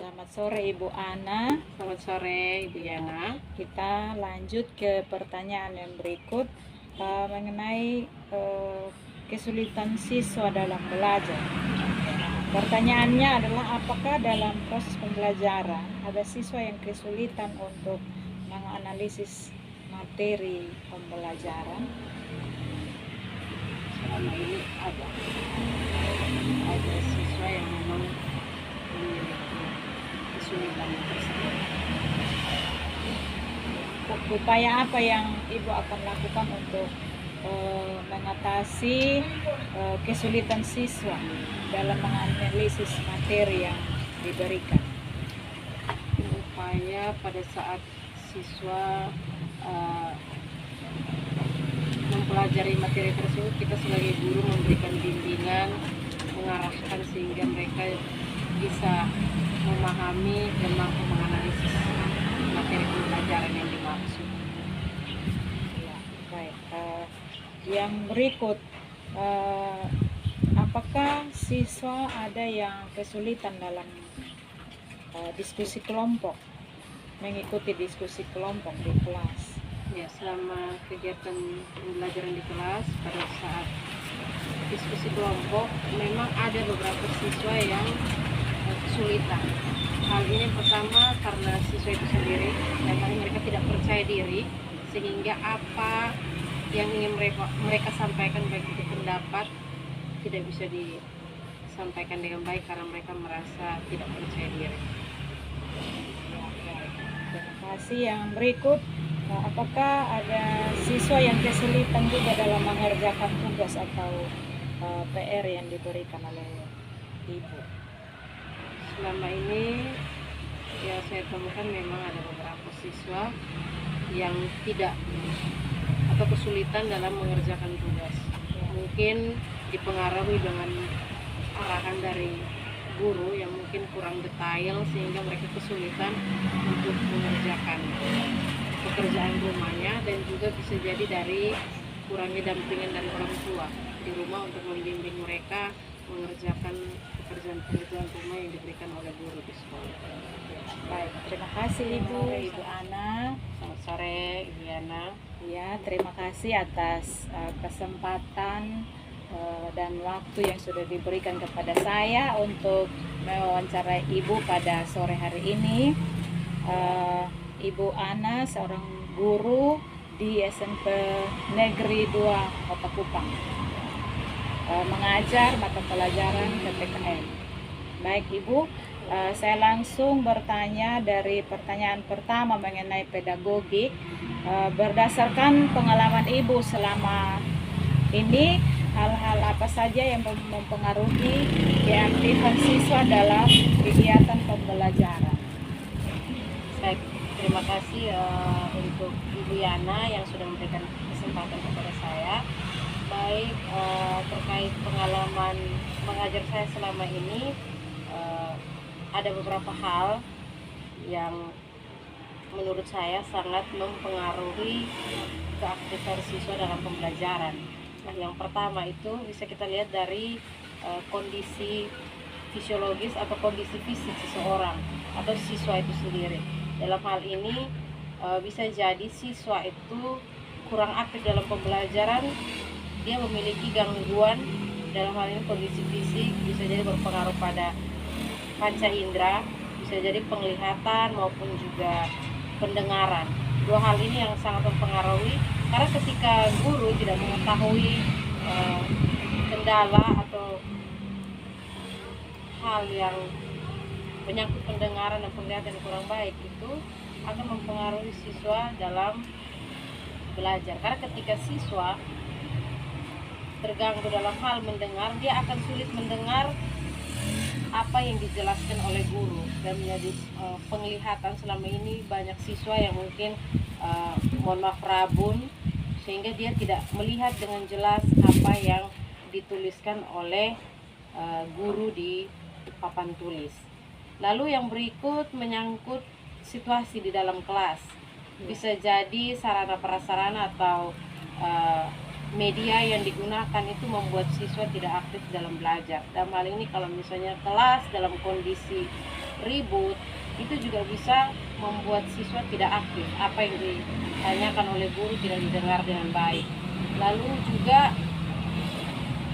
Selamat sore Ibu Ana. Selamat sore Ibu Yana. Kita lanjut ke pertanyaan yang berikut mengenai kesulitan siswa dalam belajar. Pertanyaannya adalah apakah dalam proses pembelajaran ada siswa yang kesulitan untuk menganalisis materi pembelajaran? Selama ini ada siswa yang memang memiliki kesulitan tersebut. Upaya apa yang Ibu akan lakukan untuk mengatasi kesulitan siswa dalam menganalisis materi yang diberikan? Upaya pada saat siswa mempelajari materi tersebut, kita sebagai guru memberikan bimbingan, mengarahkan sehingga mereka bisa memahami dan mampu menganalisis materi pembelajaran yang dimaksud. Ya, baik. Yang berikut, apakah siswa ada yang kesulitan dalam diskusi kelompok, mengikuti diskusi kelompok di kelas? Ya, selama kegiatan pembelajaran di kelas pada saat diskusi kelompok memang ada beberapa siswa yang kesulitan. Hal ini pertama karena siswa itu sendiri dan mereka tidak percaya diri, sehingga apa yang ingin mereka sampaikan baik itu pendapat tidak bisa disampaikan dengan baik karena mereka merasa tidak percaya diri. Terima kasih. Yang berikut, apakah ada siswa yang kesulitan juga dalam mengerjakan tugas atau PR yang diberikan oleh Ibu? Selama ini ya saya temukan memang ada beberapa siswa yang tidak atau kesulitan dalam mengerjakan tugas. Mungkin dipengaruhi dengan arahan dari guru yang mungkin kurang detail sehingga mereka kesulitan untuk mengerjakan pekerjaan rumahnya, dan juga bisa jadi dari kurangnya dampingan dari orang tua di rumah untuk membimbing mereka mengerjakan pekerjaan rumah yang diberikan oleh guru di sekolah. Baik, terima kasih Ibu Ana. Selamat sore Ibu Yana. Ya, terima kasih atas kesempatan dan waktu yang sudah diberikan kepada saya untuk mewawancarai Ibu pada sore hari ini. Ibu Ana, seorang guru di SMP Negeri 2 Kota Kupang, mengajar mata pelajaran PPKN. Baik Ibu, saya langsung bertanya dari pertanyaan pertama mengenai pedagogik. Berdasarkan pengalaman Ibu selama ini, hal-hal apa saja yang mempengaruhi keaktifan siswa dalam kegiatan pembelajaran? Baik, terima kasih untuk Ibu Yana yang sudah memberikan kesempatan kepada saya. Baik, terkait pengalaman mengajar saya selama ini, ada beberapa hal yang menurut saya sangat mempengaruhi keaktifan siswa dalam pembelajaran. Nah, yang pertama itu bisa kita lihat dari kondisi fisiologis atau kondisi fisik seseorang atau siswa itu sendiri. Dalam hal ini bisa jadi siswa itu kurang aktif dalam pembelajaran, dia memiliki gangguan dalam hal ini kondisi fisik, bisa jadi berpengaruh pada panca indera, bisa jadi penglihatan maupun juga pendengaran. Dua hal ini yang sangat mempengaruhi, karena ketika guru tidak mengetahui kendala atau hal yang menyangkut pendengaran dan penglihatan yang kurang baik, itu akan mempengaruhi siswa dalam belajar. Karena ketika siswa terganggu dalam hal mendengar, dia akan sulit mendengar apa yang dijelaskan oleh guru, dan menjadi penglihatan selama ini banyak siswa yang mungkin mohon maaf rabun, sehingga dia tidak melihat dengan jelas apa yang dituliskan oleh guru di papan tulis. Lalu yang berikut menyangkut situasi di dalam kelas. Bisa jadi sarana prasarana atau media yang digunakan itu membuat siswa tidak aktif dalam belajar. Dalam hal ini kalau misalnya kelas dalam kondisi ribut, itu juga bisa membuat siswa tidak aktif. Apa yang ditanyakan oleh guru tidak didengar dengan baik. Lalu juga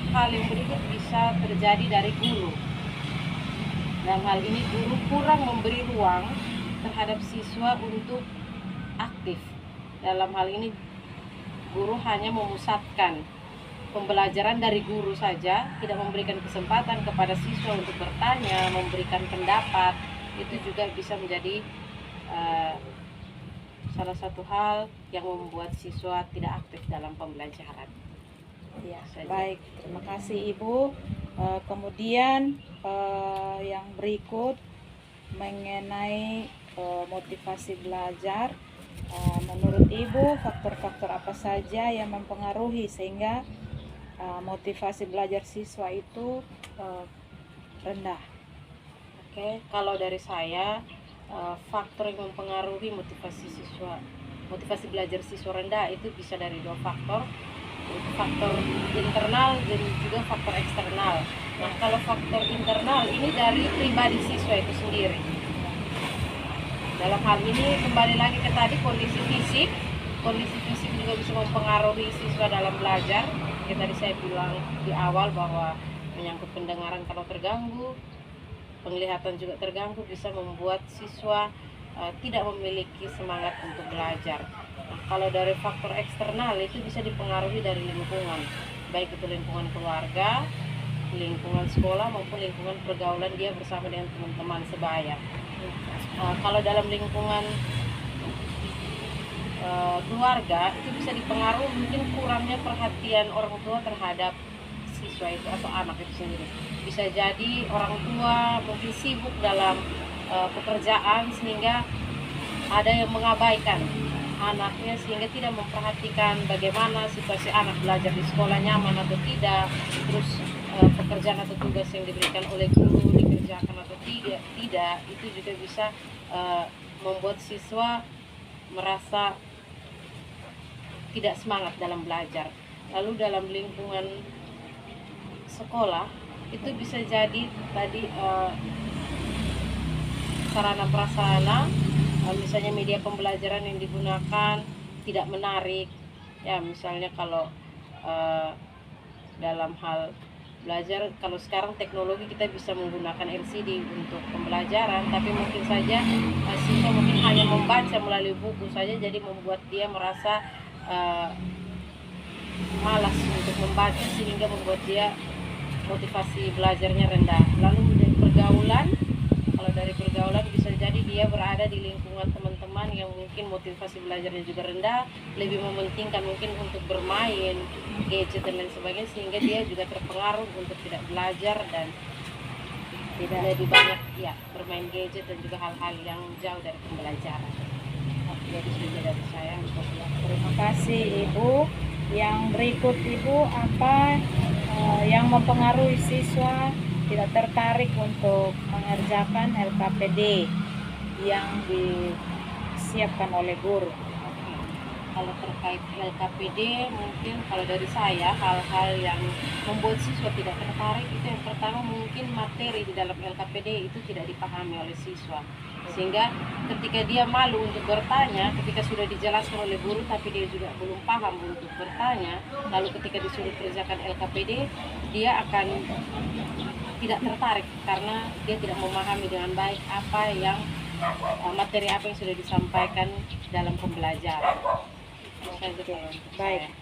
hal yang berikut bisa terjadi dari guru. Dalam hal ini guru kurang memberi ruang terhadap siswa untuk aktif. Dalam hal ini guru hanya memusatkan pembelajaran dari guru saja, tidak memberikan kesempatan kepada siswa untuk bertanya, memberikan pendapat. Itu juga bisa menjadi salah satu hal yang membuat siswa tidak aktif dalam pembelajaran. Ya, Saja. baik. Terima kasih Ibu. Kemudian yang berikut mengenai motivasi belajar. Menurut Ibu, faktor-faktor apa saja yang mempengaruhi sehingga motivasi belajar siswa itu rendah? Oke, kalau dari saya, faktor yang mempengaruhi motivasi belajar siswa rendah itu bisa dari dua faktor, faktor internal dan juga faktor eksternal. Nah, kalau faktor internal ini dari pribadi siswa itu sendiri. Dalam hal ini kembali lagi ke tadi kondisi fisik juga bisa mempengaruhi siswa dalam belajar. Yang tadi saya bilang di awal bahwa menyangkut pendengaran kalau terganggu, penglihatan juga terganggu, bisa membuat siswa tidak memiliki semangat untuk belajar. Nah, kalau dari faktor eksternal itu bisa dipengaruhi dari lingkungan, baik itu lingkungan keluarga, lingkungan sekolah maupun lingkungan pergaulan dia bersama dengan teman-teman sebaya. Kalau dalam lingkungan keluarga itu bisa dipengaruhi mungkin kurangnya perhatian orang tua terhadap siswa itu atau anak itu sendiri. Bisa jadi orang tua mungkin sibuk dalam pekerjaan sehingga ada yang mengabaikan anaknya sehingga tidak memperhatikan bagaimana situasi anak belajar di sekolah nyaman atau tidak, terus pekerjaan atau tugas yang diberikan oleh guru dikerjakan atau tidak, itu juga bisa membuat siswa merasa tidak semangat dalam belajar. Lalu dalam lingkungan sekolah itu bisa jadi tadi sarana prasarana, misalnya media pembelajaran yang digunakan tidak menarik. Ya, misalnya kalau dalam hal belajar, kalau sekarang teknologi kita bisa menggunakan LCD untuk pembelajaran, tapi mungkin saja siswa mungkin hanya membaca melalui buku saja, jadi membuat dia merasa malas untuk membaca sehingga membuat dia motivasi belajarnya rendah. Lalu dari pergaulan, kalau dari pergaulan bisa jadi dia berada di lingkungan teman-teman yang mungkin motivasi belajarnya juga rendah, lebih mementingkan mungkin untuk bermain, gadget dan lain sebagainya, sehingga dia juga terpengaruh untuk tidak belajar dan tidak lebih banyak ya bermain gadget dan juga hal-hal yang jauh dari pembelajaran. Jadi sudah dari saya untuk Terima kasih Ibu. Yang berikut Ibu, apa yang mempengaruhi siswa tidak tertarik untuk mengerjakan LKPD yang disiapkan oleh guru? Kalau terkait LKPD, mungkin kalau dari saya hal-hal yang membuat siswa tidak tertarik itu yang pertama mungkin materi di dalam LKPD itu tidak dipahami oleh siswa, sehingga ketika dia malu untuk bertanya, ketika sudah dijelaskan oleh guru tapi dia juga belum paham untuk bertanya, lalu ketika disuruh kerjakan LKPD dia akan tidak tertarik karena dia tidak memahami dengan baik apa yang materi apa yang sudah disampaikan dalam pembelajaran. Baik,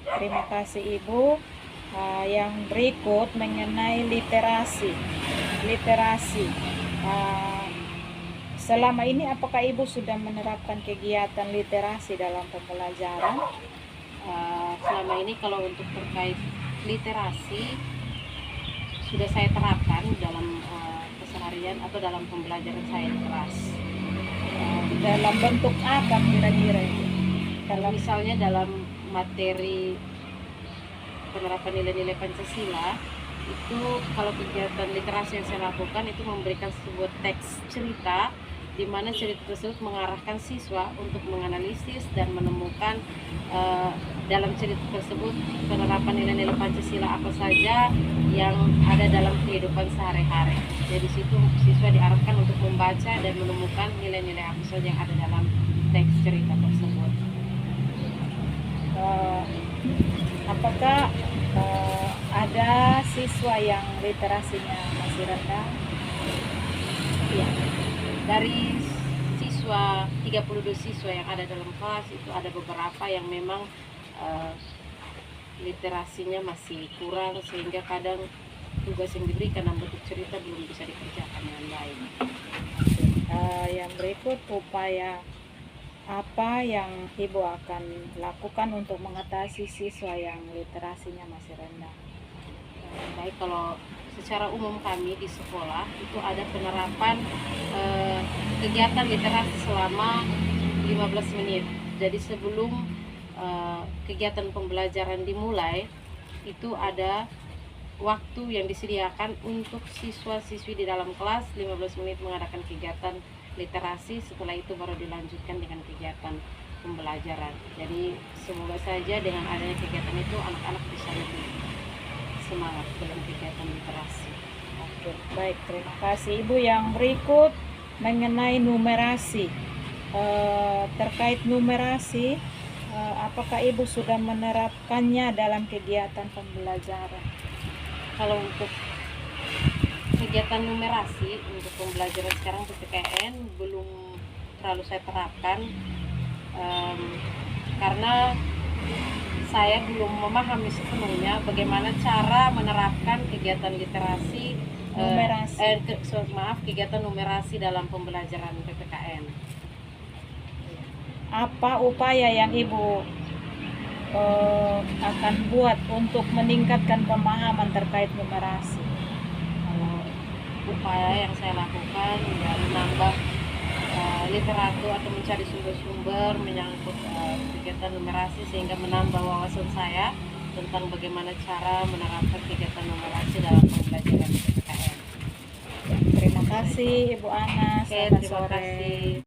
terima kasih Ibu. Yang berikut mengenai literasi. Selama ini apakah Ibu sudah menerapkan kegiatan literasi dalam pembelajaran? Selama ini kalau untuk terkait literasi sudah saya terapkan dalam keseharian atau dalam pembelajaran saya di kelas. Dalam bentuk apa kira-kira itu? Misalnya dalam materi penerapan nilai-nilai Pancasila, itu kalau kegiatan literasi yang saya lakukan itu memberikan sebuah teks cerita di mana cerita tersebut mengarahkan siswa untuk menganalisis dan menemukan dalam cerita tersebut penerapan nilai-nilai Pancasila apa saja yang ada dalam kehidupan sehari-hari. Jadi situ siswa diarahkan untuk membaca dan menemukan nilai-nilai apa saja yang ada dalam teks cerita tersebut. Apakah ada siswa yang literasinya masih rendah? Ya, dari siswa 32 siswa yang ada dalam kelas itu ada beberapa yang memang literasinya masih kurang, sehingga kadang tugas yang diberikan dalam bentuk cerita belum bisa dikerjakan dengan baik. Yang berikut, upaya apa yang Ibu akan lakukan untuk mengatasi siswa yang literasinya masih rendah? Baik, kalau secara umum kami di sekolah itu ada penerapan kegiatan literasi selama 15 menit. Jadi sebelum kegiatan pembelajaran dimulai itu ada waktu yang disediakan untuk siswa-siswi di dalam kelas 15 menit mengadakan kegiatan literasi. Setelah itu baru dilanjutkan dengan kegiatan pembelajaran. Jadi semoga saja dengan adanya kegiatan itu anak-anak bisa lebih semangat dalam kegiatan literasi. Oke, baik, terima kasih Ibu. Yang berikut mengenai numerasi. Terkait numerasi, apakah Ibu sudah menerapkannya dalam kegiatan pembelajaran? Kalau untuk kegiatan numerasi untuk pembelajaran sekarang PPKN belum terlalu saya terapkan, karena saya belum memahami sepenuhnya bagaimana cara menerapkan kegiatan literasi kegiatan numerasi dalam pembelajaran PPKN. Apa upaya yang Ibu akan buat untuk meningkatkan pemahaman terkait numerasi? Kalau upaya yang saya lakukan ya menambah literatur atau mencari sumber-sumber menyangkut kegiatan numerasi, sehingga menambah wawasan saya tentang bagaimana cara menerapkan kegiatan numerasi dalam pembelajaran PPKN. Terima kasih Ibu Ana. Oke, Selamat terima sore. kasih.